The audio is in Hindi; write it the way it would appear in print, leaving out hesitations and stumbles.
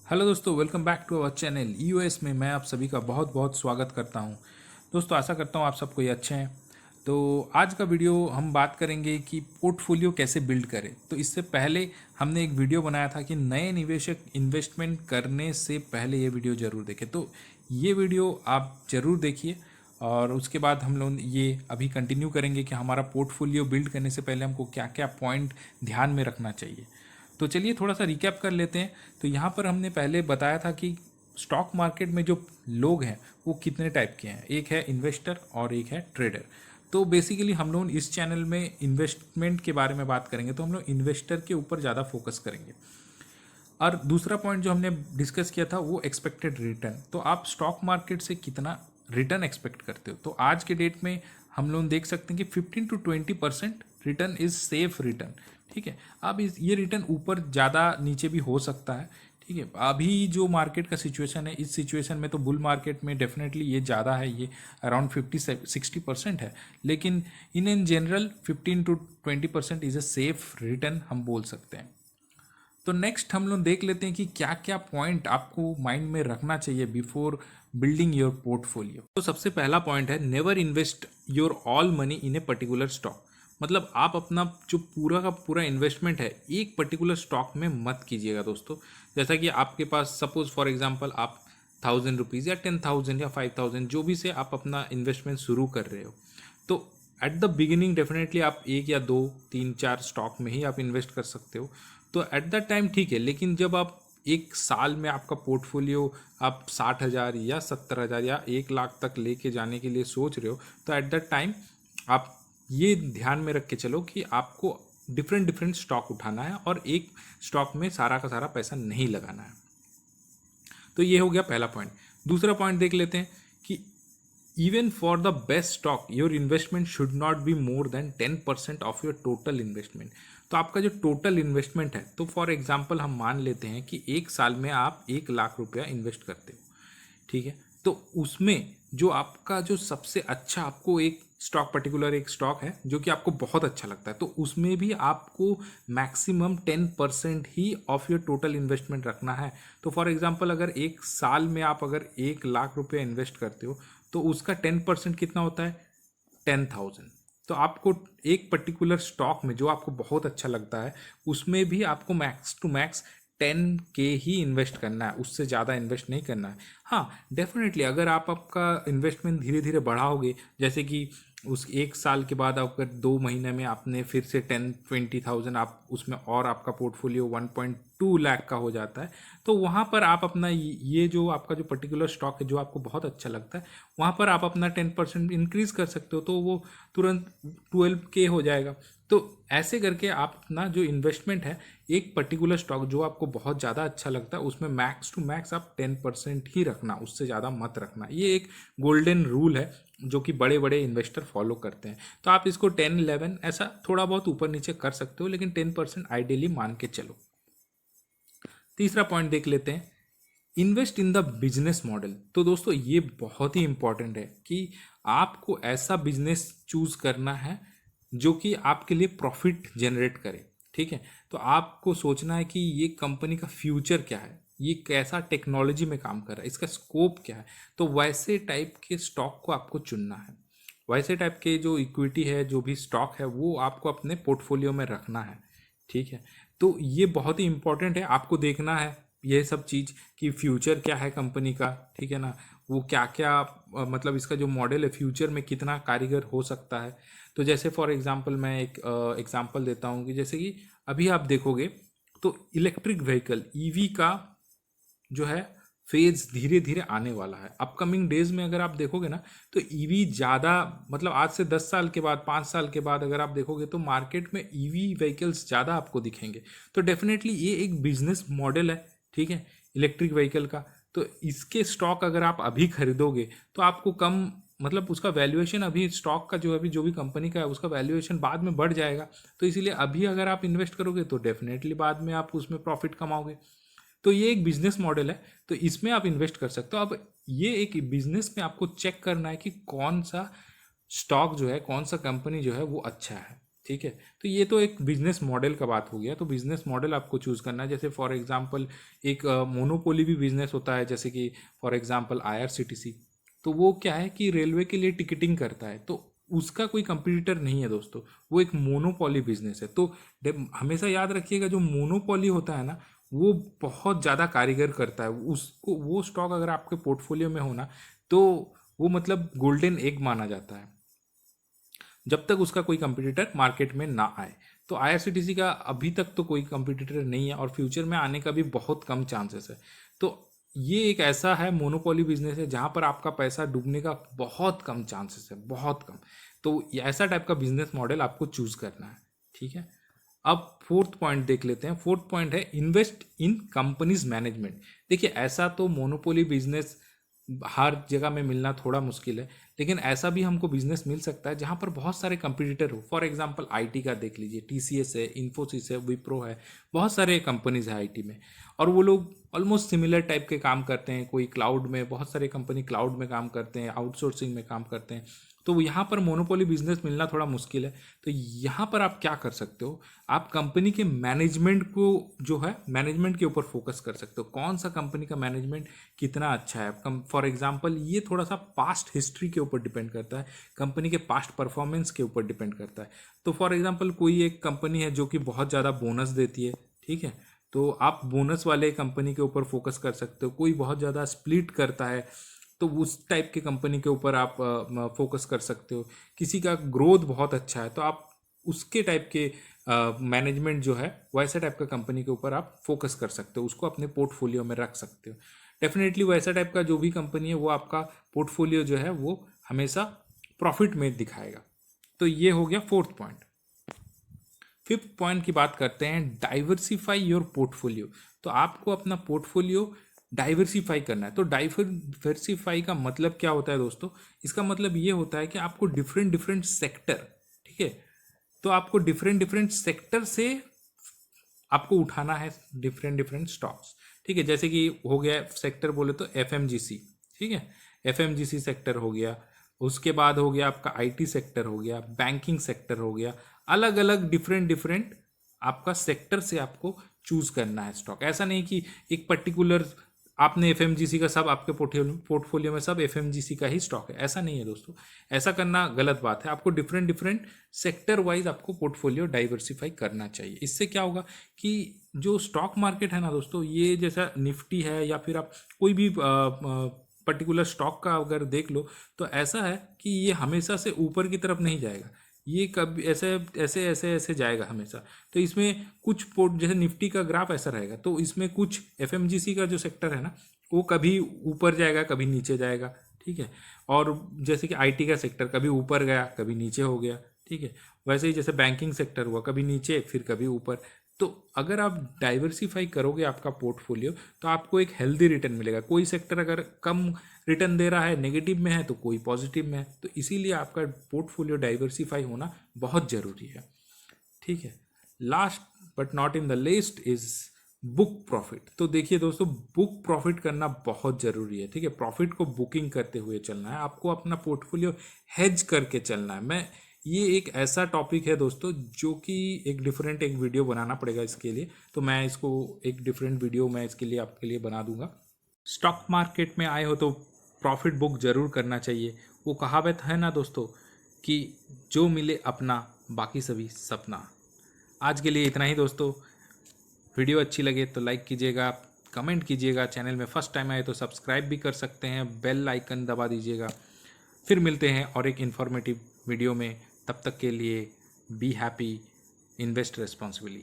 हेलो दोस्तों, welcome back to our channel EOS में मैं आप सभी का बहुत बहुत स्वागत करता हूं। दोस्तों, आशा करता हूं आप सब कोई अच्छे हैं। तो आज का वीडियो हम बात करेंगे कि पोर्टफोलियो कैसे बिल्ड करें। तो इससे पहले हमने एक वीडियो बनाया था कि नए निवेशक इन्वेस्टमेंट करने से पहले ये वीडियो ज़रूर देखें। तो ये वीडियो आप ज़रूर देखिए और उसके बाद हम लोग ये अभी कंटिन्यू करेंगे कि हमारा पोर्टफोलियो बिल्ड करने से पहले हमको क्या क्या पॉइंट ध्यान में रखना चाहिए। तो चलिए थोड़ा सा रिकैप कर लेते हैं। तो यहाँ पर हमने पहले बताया था कि स्टॉक मार्केट में जो लोग हैं वो कितने टाइप के हैं। एक है इन्वेस्टर और एक है ट्रेडर। तो बेसिकली हम लोग इस चैनल में इन्वेस्टमेंट के बारे में बात करेंगे, तो हम लोग इन्वेस्टर के ऊपर ज़्यादा फोकस करेंगे। और दूसरा पॉइंट जो हमने डिस्कस किया था वो एक्सपेक्टेड रिटर्न। तो आप स्टॉक मार्केट से कितना रिटर्न एक्सपेक्ट करते हो। तो आज के डेट में हम लोग देख सकते हैं कि 15 to 20% return is safe return. ठीक है, अब ये रिटर्न ऊपर ज़्यादा नीचे भी हो सकता है। ठीक है, अभी जो मार्केट का सिचुएशन है, इस सिचुएशन में तो बुल मार्केट में डेफिनेटली ये ज़्यादा है, ये अराउंड 50-60% है। लेकिन in general 15 to 20% is a safe return हम बोल सकते हैं। तो नेक्स्ट हम लोग देख लेते हैं कि क्या क्या पॉइंट आपको माइंड में रखना चाहिए बिफोर बिल्डिंग योर पोर्टफोलियो। तो सबसे पहला पॉइंट है never invest your all money in a particular stock. मतलब आप अपना जो पूरा का पूरा इन्वेस्टमेंट है एक पर्टिकुलर स्टॉक में मत कीजिएगा दोस्तों। जैसा कि आपके पास सपोज फॉर एग्जांपल आप 1000 रुपीज़ या 10,000 या 5,000 जो भी से आप अपना इन्वेस्टमेंट शुरू कर रहे हो, तो एट द बिगिनिंग डेफिनेटली आप एक या दो तीन चार स्टॉक में ही आप इन्वेस्ट कर सकते हो। तो एट द टाइम ठीक है, लेकिन जब आप एक साल में आपका पोर्टफोलियो आप 60,000 या 70,000 या 1 लाख तक लेके जाने के लिए सोच रहे हो, तो एट द टाइम आप ये ध्यान में रख के चलो कि आपको डिफरेंट डिफरेंट स्टॉक उठाना है और एक स्टॉक में सारा का सारा पैसा नहीं लगाना है। तो ये हो गया पहला पॉइंट। दूसरा पॉइंट देख लेते हैं कि even for the best stock your investment should not be more than 10% of your total investment. तो आपका जो टोटल इन्वेस्टमेंट है, तो फॉर एग्जाम्पल हम मान लेते हैं कि एक साल में आप 1 लाख रुपया इन्वेस्ट करते हो। ठीक है, तो उसमें जो आपका जो सबसे अच्छा आपको एक स्टॉक पर्टिकुलर एक स्टॉक है जो कि आपको बहुत अच्छा लगता है, तो उसमें भी आपको maximum 10% he of your total investment रखना है। तो फॉर एग्जांपल अगर एक साल में आप अगर 1 लाख रुपया इन्वेस्ट करते हो, तो उसका 10% कितना होता है, 10,000। तो आपको एक पर्टिकुलर स्टॉक में जो आपको बहुत अच्छा लगता है उसमें भी आपको मैक्स टू मैक्स 10K ही इन्वेस्ट करना है, उससे ज़्यादा इन्वेस्ट नहीं करना है। हाँ, डेफिनेटली अगर आप आपका इन्वेस्टमेंट धीरे धीरे बढ़ाओगे, जैसे कि उस एक साल के बाद अगर 2 महीने में आपने फिर से 10-20,000 आप उसमें और आपका पोर्टफोलियो 1.2 लाख का हो जाता है, तो वहाँ पर आप अपना ये जो आपका जो पर्टिकुलर स्टॉक है जो आपको बहुत अच्छा लगता है, वहाँ पर आप अपना 10% इंक्रीज कर सकते हो, तो वो तुरंत 12K हो जाएगा। तो ऐसे करके आप अपना जो इन्वेस्टमेंट है एक पर्टिकुलर स्टॉक जो आपको बहुत ज़्यादा अच्छा लगता है उसमें मैक्स टू मैक्स आप 10% ही रखना, उससे ज़्यादा मत रखना। ये एक गोल्डन रूल है जो कि बड़े बड़े इन्वेस्टर फॉलो करते हैं। तो आप इसको 10-11 ऐसा थोड़ा बहुत ऊपर नीचे कर सकते हो, लेकिन 10% आइडियली मान के चलो। तीसरा पॉइंट देख लेते हैं, invest in the business model. तो दोस्तों ये बहुत ही इंपॉर्टेंट है कि आपको ऐसा बिजनेस चूज करना है जो कि आपके लिए प्रॉफिट जनरेट करे। ठीक है, तो आपको सोचना है कि ये कंपनी का फ्यूचर क्या है, ये कैसा टेक्नोलॉजी में काम कर रहा है, इसका स्कोप क्या है। तो वैसे टाइप के स्टॉक को आपको चुनना है, वैसे टाइप के जो इक्विटी है जो भी स्टॉक है वो आपको अपने पोर्टफोलियो में रखना है। ठीक है, तो ये बहुत ही इंपॉर्टेंट है, आपको देखना है ये सब चीज़ कि फ्यूचर क्या है कंपनी का। ठीक है ना, वो क्या क्या मतलब इसका जो मॉडल है फ्यूचर में कितना कारीगर हो सकता है। तो जैसे फॉर एग्जांपल मैं एक एग्जांपल देता हूँ कि जैसे कि अभी आप देखोगे तो इलेक्ट्रिक व्हीकल ईवी का जो है फेज धीरे धीरे आने वाला है। अपकमिंग डेज में अगर आप देखोगे ना, तो ईवी ज़्यादा मतलब आज से 10 साल के बाद 5 साल के बाद अगर आप देखोगे तो मार्केट में ईवी व्हीकल्स ज़्यादा आपको दिखेंगे। तो डेफिनेटली ये एक बिजनेस मॉडल है। ठीक है, इलेक्ट्रिक व्हीकल का। तो इसके स्टॉक अगर आप अभी खरीदोगे तो आपको कम मतलब उसका वैल्यूएशन अभी स्टॉक का जो अभी जो भी कंपनी का है उसका वैल्यूएशन बाद में बढ़ जाएगा। तो इसीलिए अभी अगर आप इन्वेस्ट करोगे तो डेफिनेटली बाद में आप उसमें प्रॉफिट कमाओगे। तो ये एक बिजनेस मॉडल है, तो इसमें आप इन्वेस्ट कर सकते हो। अब ये एक बिजनेस में आपको चेक करना है कि कौन सा स्टॉक जो है, कौन सा कंपनी जो है वो अच्छा है। ठीक है। तो ये तो एक बिजनेस मॉडल का बात हो गया। तो बिजनेस मॉडल आपको चूज़ करना है। जैसे फॉर एग्जांपल एक मोनोपोली भी बिजनेस होता है, जैसे कि फॉर एग्जांपल आईआरसीटीसी। तो वो क्या है कि रेलवे के लिए टिकटिंग करता है, तो उसका कोई कंपटीटर नहीं है दोस्तों, वो एक मोनोपोली बिजनेस है। तो हमेशा याद रखिएगा, जो मोनोपोली होता है ना, वो बहुत ज़्यादा कारीगर करता है उसको। वो स्टॉक अगर आपके पोर्टफोलियो में हो ना, तो वो मतलब गोल्डन एग माना जाता है, जब तक उसका कोई कंपटीटर मार्केट में ना आए। तो आईआरसीटीसी का अभी तक तो कोई कंपटीटर नहीं है, और फ्यूचर में आने का भी बहुत कम चांसेस है। तो ये एक ऐसा है मोनोपोली बिजनेस है जहाँ पर आपका पैसा डूबने का बहुत कम चांसेस है, बहुत कम। तो ये ऐसा टाइप का बिजनेस मॉडल आपको चूज करना है, ठीक है। अब फोर्थ पॉइंट देख लेते हैं। फोर्थ पॉइंट है इन्वेस्ट इन कंपनीज मैनेजमेंट। देखिए, ऐसा तो मोनोपोली बिजनेस हर जगह में मिलना थोड़ा मुश्किल है, लेकिन ऐसा भी हमको बिजनेस मिल सकता है जहाँ पर बहुत सारे कंपटीटर हो। फॉर एग्जांपल आईटी का देख लीजिए, टीसीएस है, इन्फोसिस है, विप्रो है, बहुत सारे कंपनीज है आईटी में, और वो लोग ऑलमोस्ट सिमिलर टाइप के काम करते हैं। कोई क्लाउड में, बहुत सारे कंपनी क्लाउड में काम करते हैं, आउटसोर्सिंग में काम करते हैं। तो यहाँ पर मोनोपोली बिजनेस मिलना थोड़ा मुश्किल है। तो यहाँ पर आप क्या कर सकते हो, आप कंपनी के मैनेजमेंट को जो है, मैनेजमेंट के ऊपर फोकस कर सकते हो। कौन सा कंपनी का मैनेजमेंट कितना अच्छा है। फॉर एग्जांपल ये थोड़ा सा पास्ट हिस्ट्री के ऊपर डिपेंड करता है, कंपनी के पास्ट परफॉर्मेंस के ऊपर डिपेंड करता है। तो फॉर एग्जांपल कोई एक कंपनी है जो कि बहुत ज़्यादा बोनस देती है, ठीक है, तो आप बोनस वाले कंपनी के ऊपर फोकस कर सकते हो। कोई बहुत ज़्यादा स्प्लिट करता है, तो उस टाइप की कंपनी के ऊपर आप फोकस कर सकते हो। किसी का ग्रोथ बहुत अच्छा है, तो आप उसके टाइप के मैनेजमेंट जो है, वैसे टाइप का कंपनी के ऊपर आप फोकस कर सकते हो, उसको अपने पोर्टफोलियो में रख सकते हो। डेफिनेटली वैसा टाइप का जो भी कंपनी है, वो आपका पोर्टफोलियो जो है वो हमेशा प्रॉफिट में दिखाएगा। तो ये हो गया फोर्थ पॉइंट। फिफ्थ पॉइंट की बात करते हैं, डाइवर्सिफाई योर पोर्टफोलियो। तो आपको अपना पोर्टफोलियो डाइवर्सिफाई करना है। तो डाइवर्सिफाई का मतलब क्या होता है दोस्तों, इसका मतलब ये होता है कि आपको डिफरेंट डिफरेंट सेक्टर, ठीक है, तो आपको डिफरेंट डिफरेंट सेक्टर से आपको उठाना है डिफरेंट डिफरेंट स्टॉक्स, ठीक है। जैसे कि हो गया सेक्टर बोले तो एफएमजीसी, ठीक है, एफएमजीसी सेक्टर हो गया। उसके बाद हो गया आपका आईटी सेक्टर हो गया, बैंकिंग सेक्टर हो गया। अलग अलग डिफरेंट डिफरेंट आपका सेक्टर से आपको चूज करना है स्टॉक। ऐसा नहीं कि एक पर्टिकुलर आपने एफएमजीसी का सब आपके पोर्टफोलियो में सब एफएमजीसी का ही स्टॉक है, ऐसा नहीं है दोस्तों। ऐसा करना गलत बात है। आपको डिफरेंट डिफरेंट सेक्टर वाइज आपको पोर्टफोलियो डाइवर्सिफाई करना चाहिए। इससे क्या होगा कि जो स्टॉक मार्केट है ना दोस्तों, ये जैसा निफ्टी है या फिर आप कोई भी पर्टिकुलर स्टॉक का अगर देख लो, तो ऐसा है कि ये हमेशा से ऊपर की तरफ नहीं जाएगा, ये कभी ऐसे ऐसे ऐसे ऐसे जाएगा हमेशा। तो इसमें कुछ पोर्ट, जैसे निफ्टी का ग्राफ ऐसा रहेगा, तो इसमें कुछ एफएमजीसी का जो सेक्टर है ना, वो कभी ऊपर जाएगा, कभी नीचे जाएगा, ठीक है। और जैसे कि आईटी का सेक्टर कभी ऊपर गया, कभी नीचे हो गया, ठीक है। वैसे ही जैसे बैंकिंग सेक्टर हुआ, कभी नीचे फिर कभी ऊपर। तो अगर आप डाइवर्सिफाई करोगे आपका पोर्टफोलियो, तो आपको एक हेल्दी रिटर्न मिलेगा। कोई सेक्टर अगर कम रिटर्न दे रहा है, नेगेटिव में है, तो कोई पॉजिटिव में है। तो इसीलिए आपका पोर्टफोलियो डाइवर्सिफाई होना बहुत ज़रूरी है, ठीक है। Last but not in the list is book profit. तो देखिए दोस्तों, बुक प्रॉफिट करना बहुत ज़रूरी है, ठीक है। प्रॉफिट को बुकिंग करते हुए चलना है आपको, अपना पोर्टफोलियो हेज करके चलना है। मैं ये एक ऐसा टॉपिक है दोस्तों जो कि एक वीडियो बनाना पड़ेगा इसके लिए। तो मैं इसको एक डिफरेंट वीडियो मैं इसके लिए आपके लिए बना दूंगा। स्टॉक मार्केट में आए हो तो प्रॉफिट बुक जरूर करना चाहिए। वो कहावत है ना दोस्तों कि जो मिले अपना, बाकी सभी सपना। आज के लिए इतना ही दोस्तों। वीडियो अच्छी लगे तो लाइक कीजिएगा, कमेंट कीजिएगा। चैनल में फर्स्ट टाइम आए तो सब्सक्राइब भी कर सकते हैं, बेल आइकन दबा दीजिएगा। फिर मिलते हैं और एक इन्फॉर्मेटिव वीडियो में। तब तक के लिए बी हैप्पी, इन्वेस्ट रेस्पॉन्सिबली।